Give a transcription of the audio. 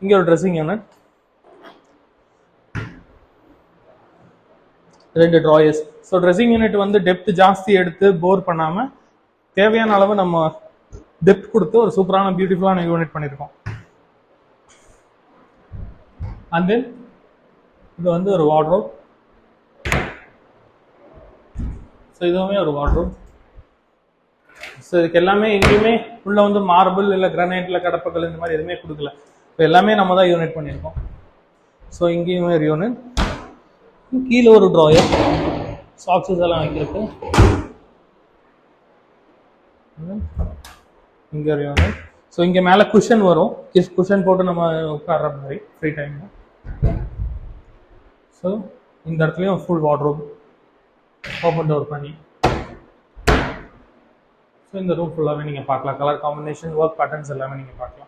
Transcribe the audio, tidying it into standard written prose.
இங்கே ஒரு dressing unit, 2 drawers. So dressing unit வந்து டெப்த் ஜாஸ்தி எடுத்து போர் பண்ணாமல் தேவையான அளவு நம்ம டெப்த் கொடுத்து ஒரு சூப்பரான பியூட்டிஃபுல்லான யூனிட் பண்ணியிருக்கோம். அண்ட் தென் இது வந்து ஒரு வார்ட்ரோப். ஸோ இதுவுமே ஒரு வார்ட்ரோப். ஸோ இதுக்கு எல்லாமே எங்கேயுமே உள்ள வந்து மார்பிள் இல்லை கிரானைட்ல கடப்பக்கல் இந்த மாதிரி எதுவுமே கொடுக்கல. இப்போ எல்லாமே நம்ம தான் யூனிட் பண்ணியிருக்கோம். ஸோ இங்கேயுமே ஒரு யூனிட், கீழே ஒரு ட்ராயர், சாக்ஸஸ் எல்லாம் வைக்கிறதுக்கு. இங்கே ஒரு யூனிட். ஸோ இங்கே மேலே குஷன் வரும், குஷன் போட்டு நம்ம உட்கார்ற மாதிரி ஃப்ரீ டைம்ல. ஸோ இந்த இடத்துலையும் ஃபுல் வார்ட்ரோப் ஓப்பன் டோர் பண்ணி. ஸோ இந்த ரூம் ஃபுல்லாகவே நீங்கள் பார்க்கலாம். கலர் காம்பினேஷன், ஒர்க் பேட்டர்ன்ஸ் எல்லாமே நீங்கள் பார்க்கலாம்.